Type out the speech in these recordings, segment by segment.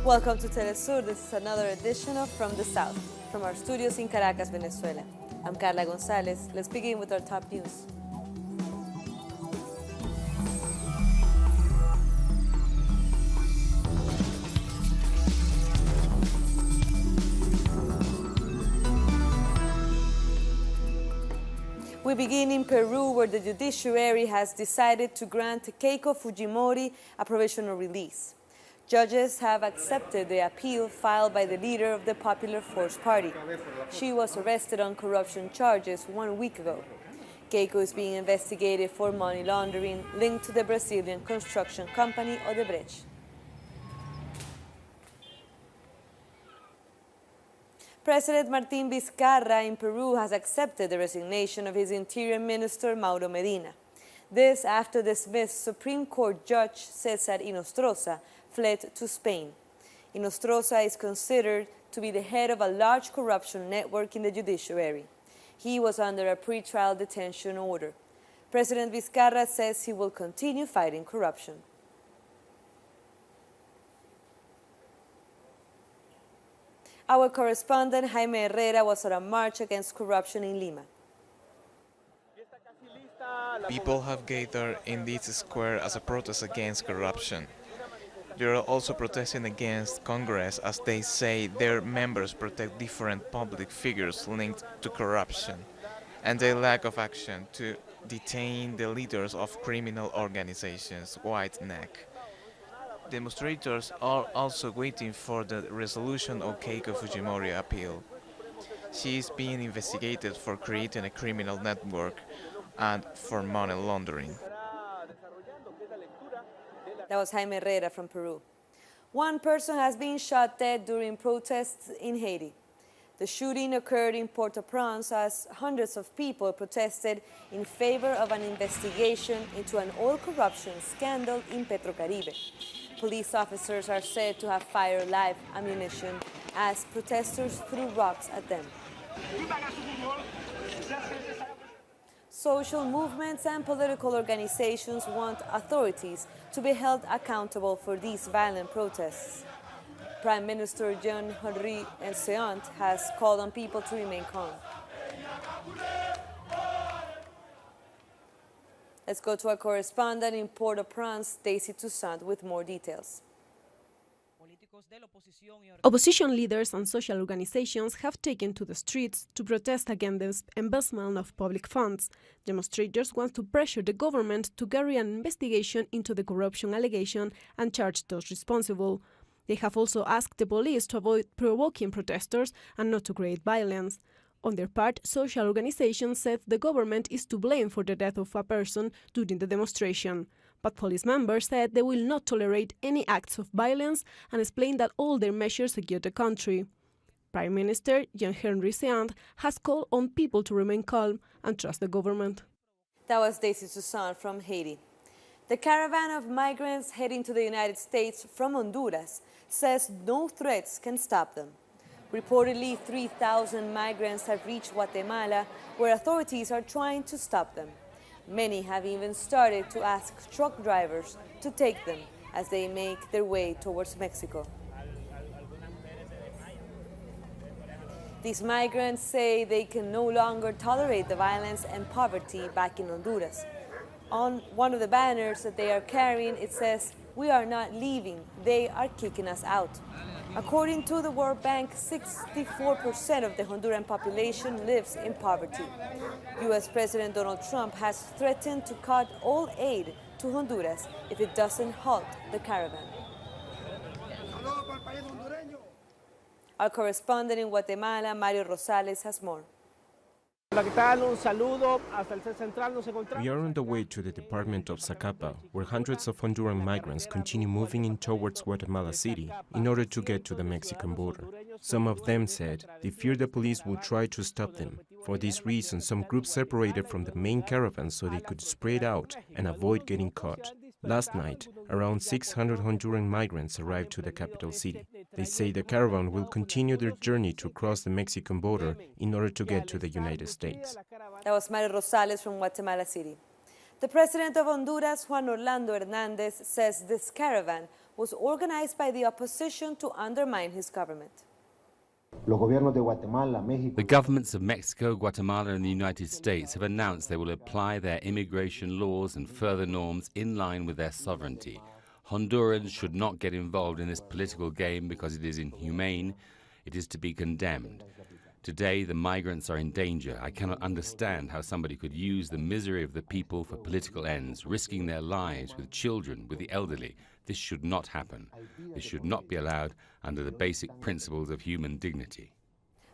Welcome to Telesur. This is another edition of From the South, from our studios in Caracas, Venezuela. I'm Carla Gonzalez. Let's begin with our top news. We begin in Peru, where the judiciary has decided to grant Keiko Fujimori a provisional release. Judges have accepted the appeal filed by the leader of the Popular Force Party. She was arrested on corruption charges 1 week ago. Keiko is being investigated for money laundering linked to the Brazilian construction company Odebrecht. President Martín Vizcarra in Peru has accepted the resignation of his Interior Minister Mauro Medina. This after the dismissed Supreme Court Judge César Inostroza fled to Spain. Inostroza is considered to be the head of a large corruption network in the judiciary. He was under a pre-trial detention order. President Vizcarra says he will continue fighting corruption. Our correspondent Jaime Herrera was at a march against corruption in Lima. People have gathered in this square as a protest against corruption. They are also protesting against Congress as they say their members protect different public figures linked to corruption and their lack of action to detain the leaders of criminal organizations, White Neck. Demonstrators are also waiting for the resolution of Keiko Fujimori appeal. She is being investigated for creating a criminal network and for money laundering. That was Jaime Herrera from Peru. One person has been shot dead during protests in Haiti. The shooting occurred in Port-au-Prince as hundreds of people protested in favor of an investigation into an oil corruption scandal in Petrocaribe. Police officers are said to have fired live ammunition as protesters threw rocks at them. Social movements and political organizations want authorities to be held accountable for these violent protests. Prime Minister Jean-Henri Enseant has called on people to remain calm. Let's go to our correspondent in Port-au-Prince, Daisy Toussaint, with more details. Opposition leaders and social organizations have taken to the streets to protest against the embezzlement of public funds. Demonstrators want to pressure the government to carry an investigation into the corruption allegation and charge those responsible. They have also asked the police to avoid provoking protesters and not to create violence. On their part, social organizations said the government is to blame for the death of a person during the demonstration. But police members said they will not tolerate any acts of violence and explained that all their measures secure the country. Prime Minister Jean-Henri Séant has called on people to remain calm and trust the government. That was Daisy Toussaint from Haiti. The caravan of migrants heading to the United States from Honduras says no threats can stop them. Reportedly, 3,000 migrants have reached Guatemala, where authorities are trying to stop them. Many have even started to ask truck drivers to take them as they make their way towards Mexico. These migrants say they can no longer tolerate the violence and poverty back in Honduras. On one of the banners that they are carrying, it says, "We are not leaving, they are kicking us out." According to the World Bank, 64% of the Honduran population lives in poverty. U.S. President Donald Trump has threatened to cut all aid to Honduras if it doesn't halt the caravan. Our correspondent in Guatemala, Mario Rosales, has more. We are on the way to the department of Zacapa, where hundreds of Honduran migrants continue moving in towards Guatemala City in order to get to the Mexican border. Some of them said they fear the police will try to stop them. For this reason, some groups separated from the main caravan so they could spread out and avoid getting caught. Last night, around 600 Honduran migrants arrived to the capital city. They say the caravan will continue their journey to cross the Mexican border in order to get to the United States. That was Mario Rosales from Guatemala City. The president of Honduras, Juan Orlando Hernández, says this caravan was organized by the opposition to undermine his government. The governments of Mexico, Guatemala and the United States have announced they will apply their immigration laws and further norms in line with their sovereignty. Hondurans should not get involved in this political game because it is inhumane. It is to be condemned. Today, the migrants are in danger. I cannot understand how somebody could use the misery of the people for political ends, risking their lives with children, with the elderly. This should not happen. This should not be allowed under the basic principles of human dignity.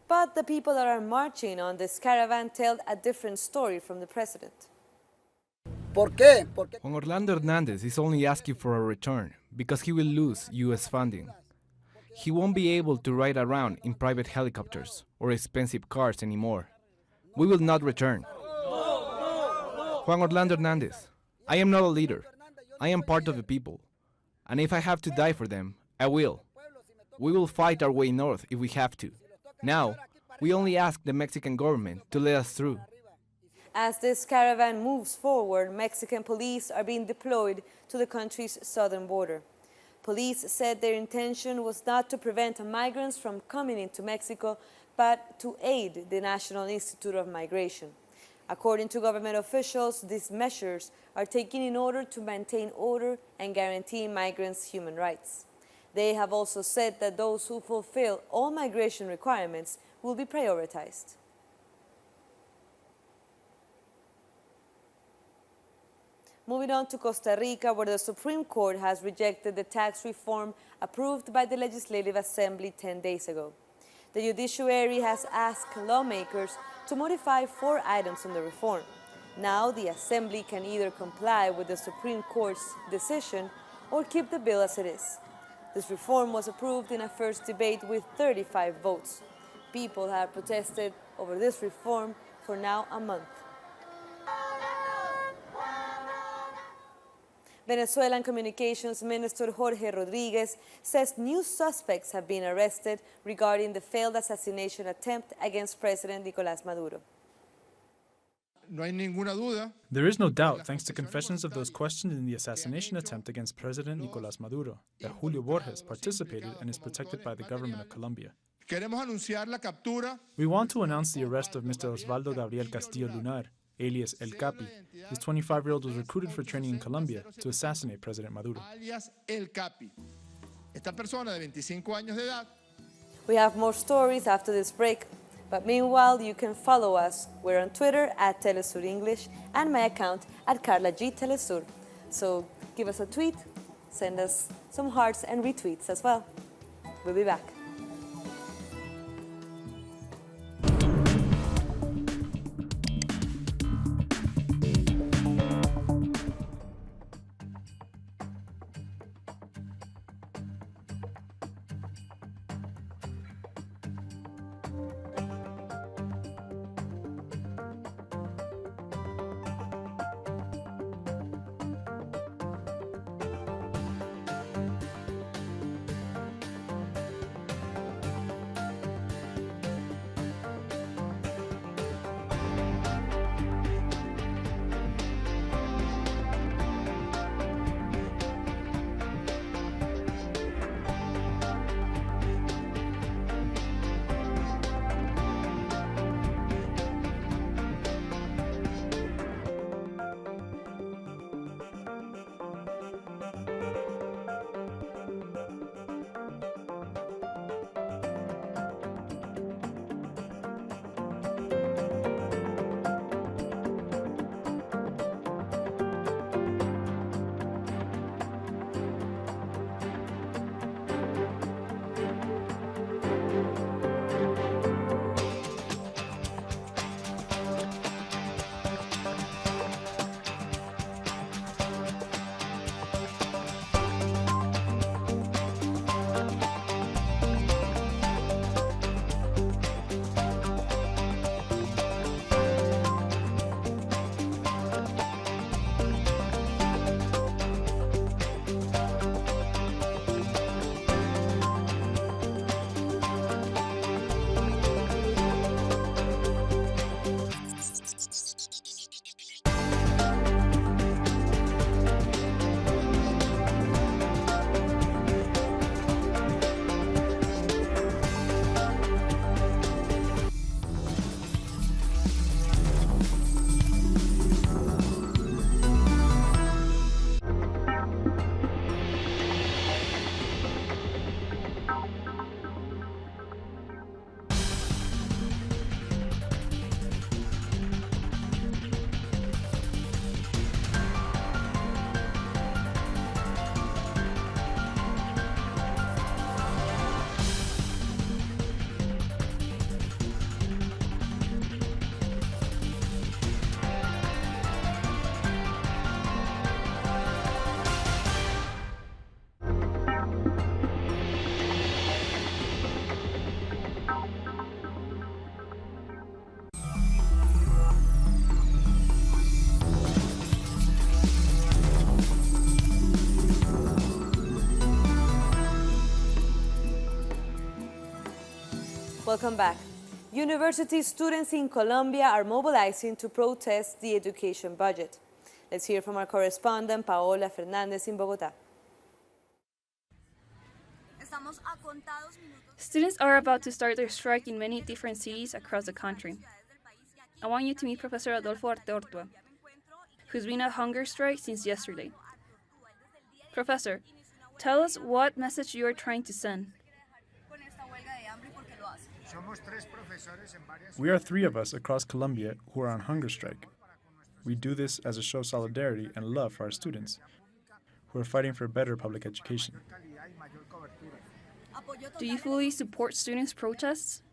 But the people that are marching on this caravan tell a different story from the president. Juan Orlando Hernandez is only asking for a return because he will lose U.S. funding. He won't be able to ride around in private helicopters or expensive cars anymore. We will not return. Juan Orlando Hernandez, I am not a leader. I am part of the people. And if I have to die for them, I will. We will fight our way north if we have to. Now, we only ask the Mexican government to let us through. As this caravan moves forward, Mexican police are being deployed to the country's southern border. Police said their intention was not to prevent migrants from coming into Mexico, but to aid the National Institute of Migration. According to government officials, these measures are taken in order to maintain order and guarantee migrants' human rights. They have also said that those who fulfill all migration requirements will be prioritized. Moving on to Costa Rica, where the Supreme Court has rejected the tax reform approved by the Legislative Assembly 10 days ago. The judiciary has asked lawmakers to modify 4 items in the reform. Now, the Assembly can either comply with the Supreme Court's decision or keep the bill as it is. This reform was approved in a first debate with 35 votes. People have protested over this reform for now a month. Venezuelan Communications Minister Jorge Rodriguez says new suspects have been arrested regarding the failed assassination attempt against President Nicolás Maduro. There is no doubt, thanks to confessions of those questioned in the assassination attempt against President Nicolás Maduro, that Julio Borges participated and is protected by the government of Colombia. We want to announce the arrest of Mr. Osvaldo Gabriel Castillo Lunar, alias El Capi. This 25-year-old was recruited for training in Colombia to assassinate President Maduro. We have more stories after this break, but meanwhile you can follow us. We're on Twitter at Telesur English and my account at Carla G. Telesur. So give us a tweet, send us some hearts and retweets as well. We'll be back. Welcome back. University students in Colombia are mobilizing to protest the education budget. Let's hear from our correspondent, Paola Fernandez in Bogotá. Students are about to start their strike in many different cities across the country. I want you to meet Professor Adolfo Arteortua, who's been on hunger strike since yesterday. Professor, tell us what message you are trying to send. We are 3 of us across Colombia who are on hunger strike. We do this as a show of solidarity and love for our students, who are fighting for better public education. Do you fully support students' protests?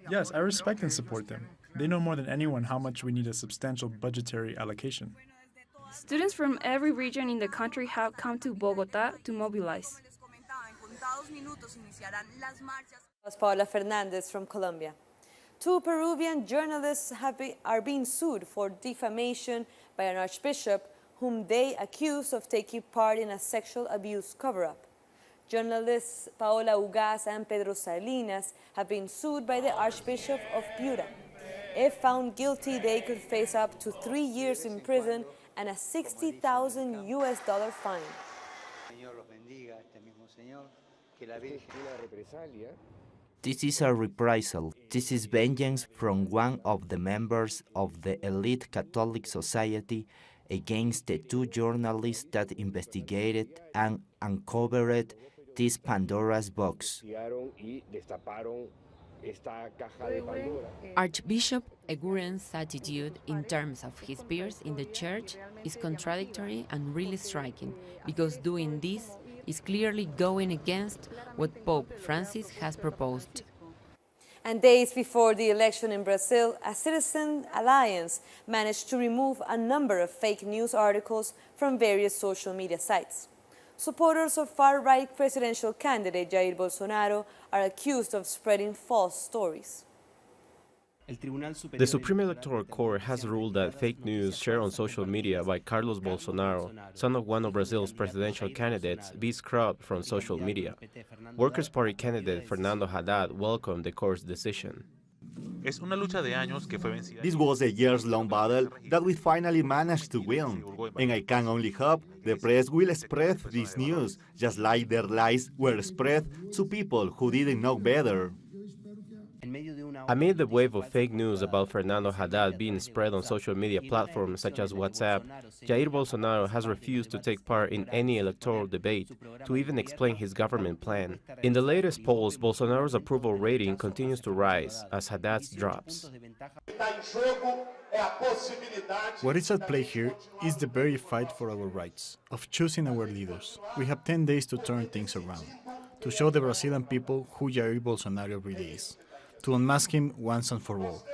Yes, I respect and support them. They know more than anyone how much we need a substantial budgetary allocation. Students from every region in the country have come to Bogotá to mobilize. Was Paola Fernandez from Colombia. 2 Peruvian journalists are being sued for defamation by an archbishop whom they accuse of taking part in a sexual abuse cover-up. Journalists Paola Ugaz and Pedro Salinas have been sued by the Archbishop of Piura. If found guilty, they could face up to 3 years in prison and a $60,000 US fine. This is a reprisal. This is vengeance from one of the members of the elite Catholic society against the 2 journalists that investigated and uncovered this Pandora's box. Archbishop Eguren's attitude in terms of his peers in the church is contradictory and really striking, because doing this is clearly going against what Pope Francis has proposed. And days before the election in Brazil, a citizen alliance managed to remove a number of fake news articles from various social media sites. Supporters of far-right presidential candidate Jair Bolsonaro are accused of spreading false stories. The Supreme Electoral Court has ruled that fake news shared on social media by Carlos Bolsonaro, son of one of Brazil's presidential candidates, be scrubbed from social media. Workers' Party candidate Fernando Haddad welcomed the court's decision. This was a years-long battle that we finally managed to win, and I can only hope the press will spread this news, just like their lies were spread to people who didn't know better. Amid the wave of fake news about Fernando Haddad being spread on social media platforms such as WhatsApp, Jair Bolsonaro has refused to take part in any electoral debate, to even explain his government plan. In the latest polls, Bolsonaro's approval rating continues to rise as Haddad's drops. What is at play here is the very fight for our rights, of choosing our leaders. We have 10 days to turn things around, to show the Brazilian people who Jair Bolsonaro really is, to unmask him once and for all.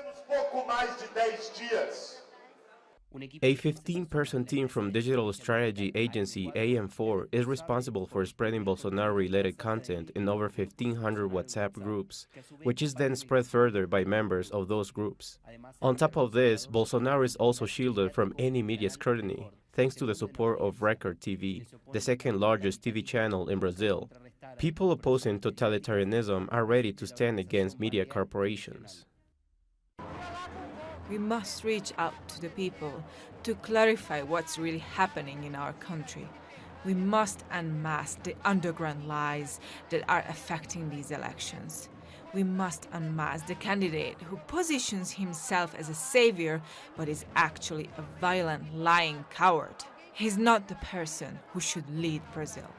A 15-person team from digital strategy agency AM4 is responsible for spreading Bolsonaro-related content in over 1,500 WhatsApp groups, which is then spread further by members of those groups. On top of this, Bolsonaro is also shielded from any media scrutiny, thanks to the support of Record TV, the second largest TV channel in Brazil. People opposing totalitarianism are ready to stand against media corporations. We must reach out to the people to clarify what's really happening in our country. We must unmask the underground lies that are affecting these elections. We must unmask the candidate who positions himself as a savior but is actually a violent, lying coward. He's not the person who should lead Brazil.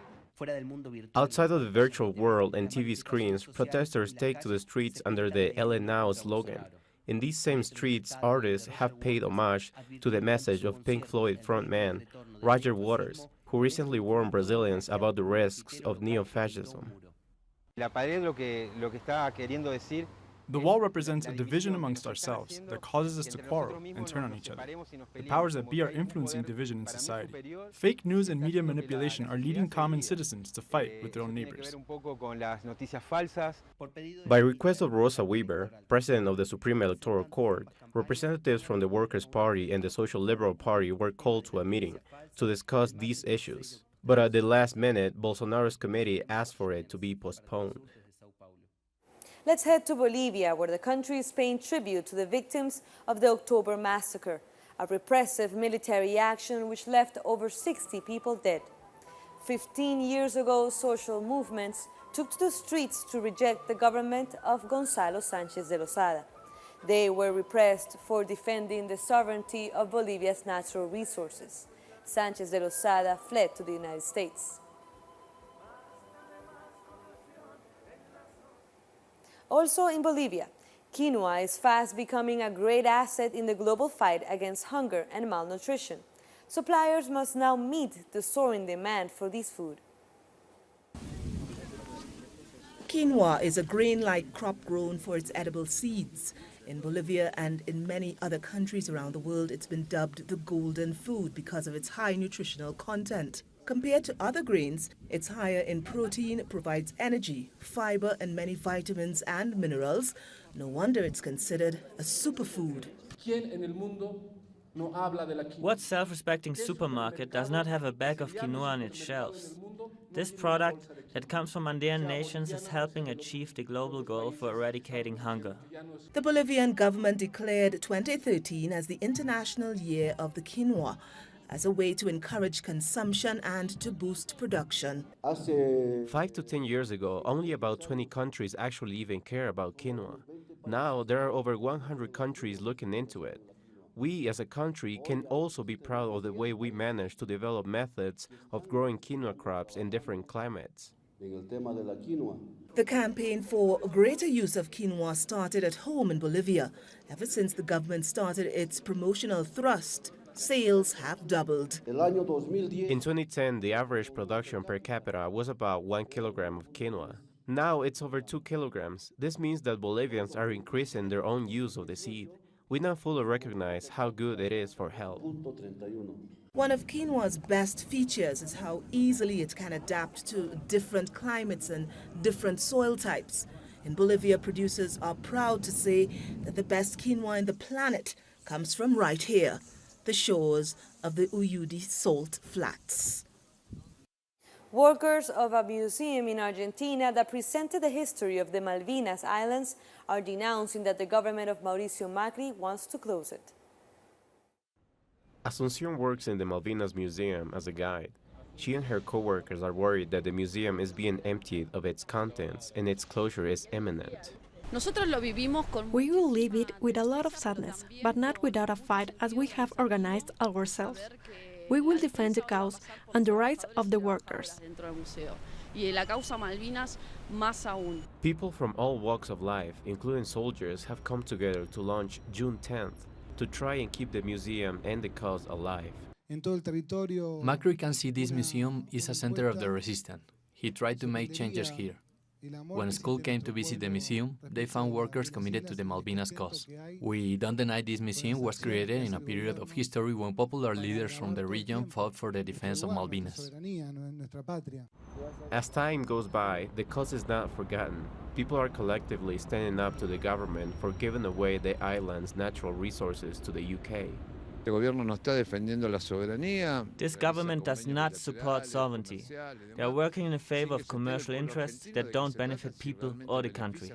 Outside of the virtual world and TV screens, protesters take to the streets under the LA Now slogan. In these same streets, artists have paid homage to the message of Pink Floyd frontman Roger Waters, who recently warned Brazilians about the risks of neo-fascism. The wall represents a division amongst ourselves that causes us to quarrel and turn on each other. The powers that be are influencing division in society. Fake news and media manipulation are leading common citizens to fight with their own neighbors. By request of Rosa Weber, president of the Supreme Electoral Court, representatives from the Workers' Party and the Social Liberal Party were called to a meeting to discuss these issues. But at the last minute, Bolsonaro's committee asked for it to be postponed. Let's head to Bolivia, where the country is paying tribute to the victims of the October massacre, a repressive military action which left over 60 people dead. 15 years ago, social movements took to the streets to reject the government of Gonzalo Sánchez de Lozada. They were repressed for defending the sovereignty of Bolivia's natural resources. Sánchez de Lozada fled to the United States. Also in Bolivia, quinoa is fast becoming a great asset in the global fight against hunger and malnutrition. Suppliers must now meet the soaring demand for this food. Quinoa is a grain-like crop grown for its edible seeds. In Bolivia and in many other countries around the world, it's been dubbed the golden food because of its high nutritional content. Compared to other grains, it's higher in protein, provides energy, fiber, and many vitamins and minerals. No wonder it's considered a superfood. What self-respecting supermarket does not have a bag of quinoa on its shelves? This product that comes from Andean nations is helping achieve the global goal for eradicating hunger. The Bolivian government declared 2013 as the International Year of the Quinoa, as a way to encourage consumption and to boost production. 5 to 10 years ago, only about 20 countries actually even care about quinoa. Now, there are over 100 countries looking into it. We, as a country, can also be proud of the way we managed to develop methods of growing quinoa crops in different climates. The campaign for greater use of quinoa started at home in Bolivia. Ever since the government started its promotional thrust, sales have doubled. In 2010, the average production per capita was about 1 kilogram of quinoa. Now it's over 2 kilograms. This means that Bolivians are increasing their own use of the seed. We now fully recognize how good it is for health. One of quinoa's best features is how easily it can adapt to different climates and different soil types. In Bolivia, producers are proud to say that the best quinoa in the planet comes from right here, the shores of the Uyuni salt flats. Workers of a museum in Argentina that presented the history of the Malvinas Islands are denouncing that the government of Mauricio Macri wants to close it. Asuncion works in the Malvinas Museum as a guide. She and her co-workers are worried that the museum is being emptied of its contents and its closure is imminent. We will leave it with a lot of sadness, but not without a fight as we have organized ourselves. We will defend the cause and the rights of the workers. People from all walks of life, including soldiers, have come together to launch June 10th to try and keep the museum and the cause alive. Macri can see this museum is a center of the resistance. He tried to make changes here. When school came to visit the museum, they found workers committed to the Malvinas cause. We don't deny this museum was created in a period of history when popular leaders from the region fought for the defense of Malvinas. As time goes by, the cause is not forgotten. People are collectively standing up to the government for giving away the island's natural resources to the UK. This government does not support sovereignty. They are working in favor of commercial interests that don't benefit people or the country.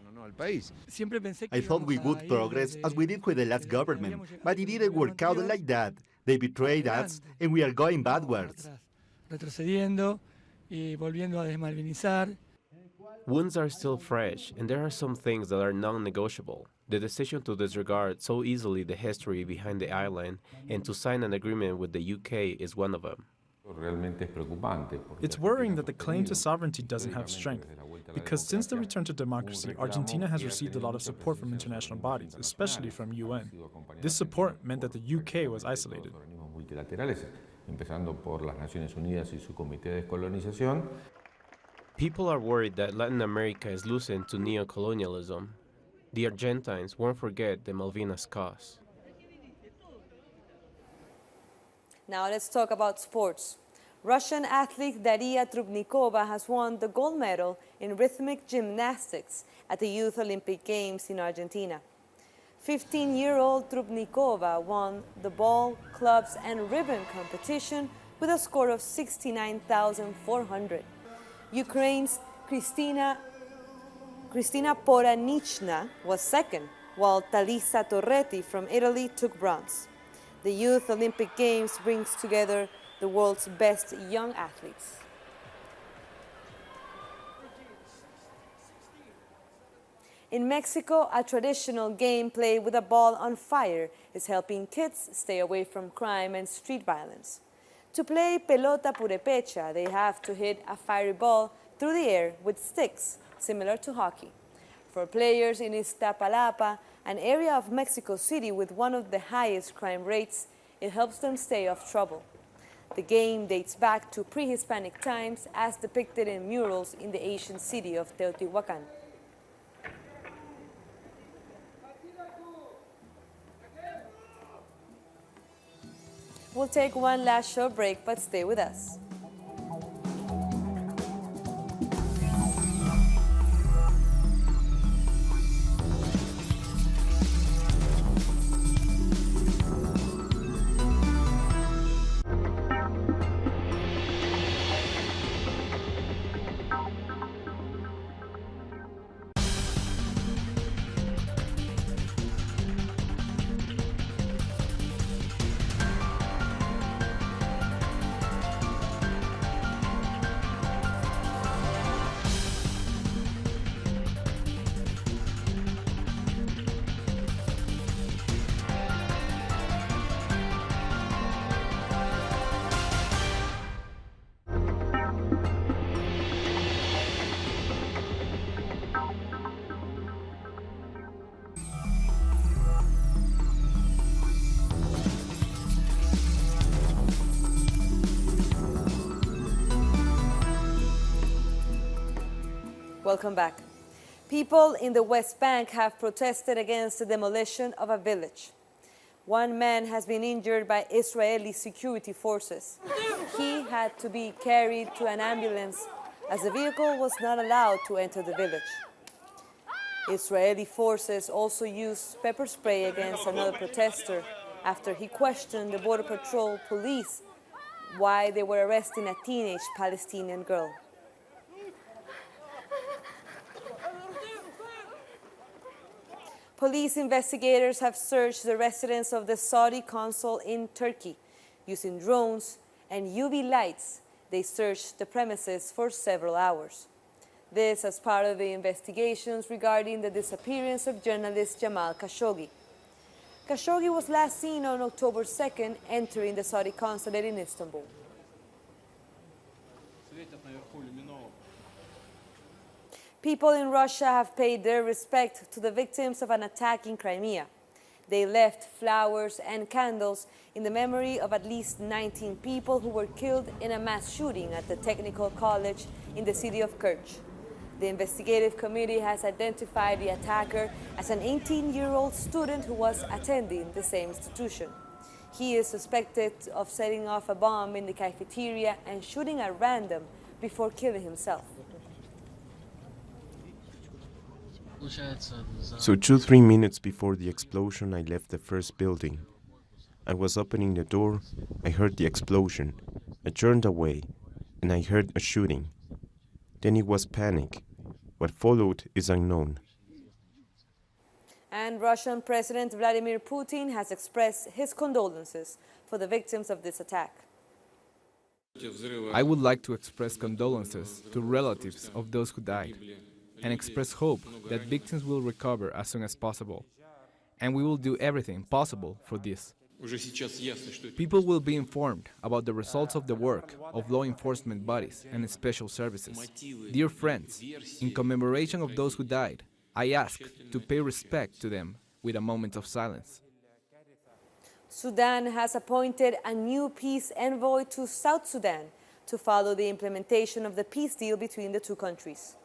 I thought we would progress as we did with the last government, but it didn't work out like that. They betrayed us, and we are going backwards. Wounds are still fresh, and there are some things that are non-negotiable. The decision to disregard so easily the history behind the island and to sign an agreement with the UK is one of them. It's worrying that the claim to sovereignty doesn't have strength, because since the return to democracy, Argentina has received a lot of support from international bodies, especially from UN. This support meant that the UK was isolated. People are worried that Latin America is losing to neocolonialism. The Argentines won't forget the Malvinas cause. Now let's talk about sports. Russian athlete Daria Trubnikova has won the gold medal in rhythmic gymnastics at the Youth Olympic Games in Argentina. 15-year-old Trubnikova won the ball, clubs, and ribbon competition with a score of 69,400. Ukraine's Kristina Cristina Poranichna was second, while Talisa Torretti from Italy took bronze. The Youth Olympic Games brings together the world's best young athletes. In Mexico, a traditional game played with a ball on fire is helping kids stay away from crime and street violence. To play pelota purepecha, they have to hit a fiery ball through the air with sticks, similar to hockey. For players in Iztapalapa, an area of Mexico City with one of the highest crime rates, it helps them stay off trouble. The game dates back to pre-Hispanic times as depicted in murals in the ancient city of Teotihuacan. We'll take one last short break, but stay with us. Welcome back. People in the West Bank have protested against the demolition of a village. One man has been injured by Israeli security forces. He had to be carried to an ambulance as the vehicle was not allowed to enter the village. Israeli forces also used pepper spray against another protester after he questioned the Border Patrol police why they were arresting a teenage Palestinian girl. Police investigators have searched the residence of the Saudi consul in Turkey. Using drones and UV lights, they searched the premises for several hours. This as part of the investigations regarding the disappearance of journalist Jamal Khashoggi. Khashoggi was last seen on October 2nd entering the Saudi consulate in Istanbul. People in Russia have paid their respect to the victims of an attack in Crimea. They left flowers and candles in the memory of at least 19 people who were killed in a mass shooting at the Technical College in the city of Kerch. The investigative committee has identified the attacker as an 18-year-old student who was attending the same institution. He is suspected of setting off a bomb in the cafeteria and shooting at random before killing himself. So 2-3 minutes before the explosion, I left the first building. I was opening the door, I heard the explosion. I turned away, and I heard a shooting. Then it was panic. What followed is unknown. And Russian President Vladimir Putin has expressed his condolences for the victims of this attack. I would like to express condolences to relatives of those who died, and express hope that victims will recover as soon as possible. And we will do everything possible for this. People will be informed about the results of the work of law enforcement bodies and special services. Dear friends, in commemoration of those who died, I ask to pay respect to them with a moment of silence. Sudan has appointed a new peace envoy to South Sudan to follow the implementation of the peace deal between the two countries.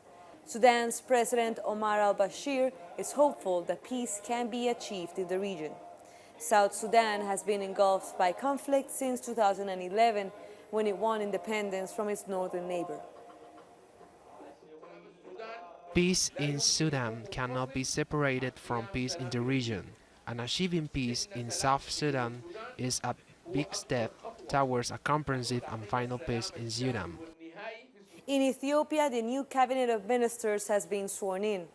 Sudan's President Omar al-Bashir is hopeful that peace can be achieved in the region. South Sudan has been engulfed by conflict since 2011, when it won independence from its northern neighbor. Peace in Sudan cannot be separated from peace in the region, and achieving peace in South Sudan is a big step towards a comprehensive and final peace in Sudan. In Ethiopia, the new cabinet of ministers has been sworn in.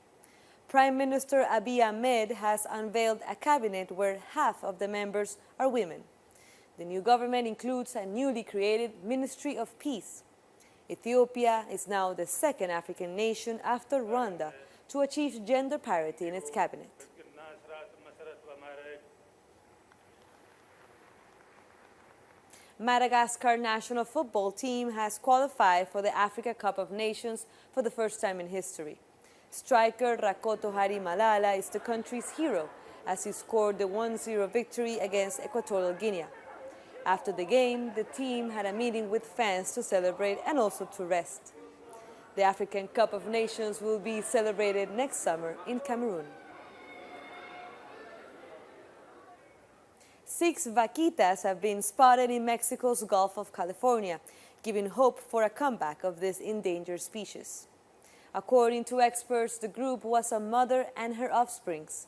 Prime Minister Abiy Ahmed has unveiled a cabinet where half of the members are women. The new government includes a newly created Ministry of Peace. Ethiopia is now the second African nation after Rwanda to achieve gender parity in its cabinet. Madagascar national football team has qualified for the Africa Cup of Nations for the first time in history. Striker Rakoto Hari Malala is the country's hero as he scored the 1-0 victory against Equatorial Guinea. After the game, the team had a meeting with fans to celebrate and also to rest. The African Cup of Nations will be celebrated next summer in Cameroon. 6 vaquitas have been spotted in Mexico's Gulf of California, giving hope for a comeback of this endangered species. According to experts, the group was a mother and her offsprings.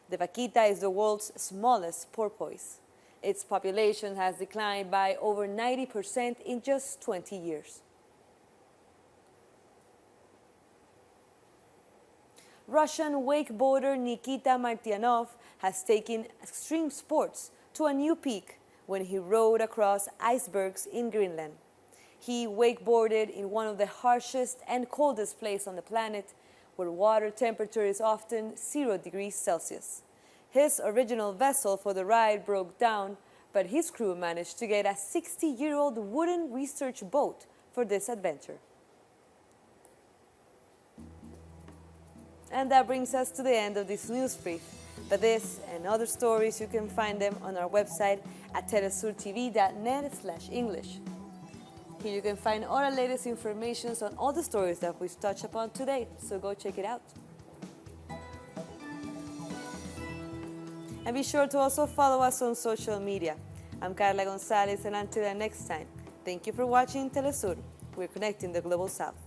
The vaquita is the world's smallest porpoise. Its population has declined by over 90% in just 20 years. Russian wakeboarder Nikita Martyanov has taken extreme sports to a new peak when he rode across icebergs in Greenland. He wakeboarded in one of the harshest and coldest places on the planet, where water temperature is often 0 degrees Celsius. His original vessel for the ride broke down, but his crew managed to get a 60-year-old wooden research boat for this adventure. And that brings us to the end of this news brief. But this and other stories, you can find them on our website at telesurtv.net/English. Here you can find all our latest information on all the stories that we've touched upon today, so go check it out. And be sure to also follow us on social media. I'm Carla Gonzalez, and until the next time, thank you for watching Telesur. We're connecting the Global South.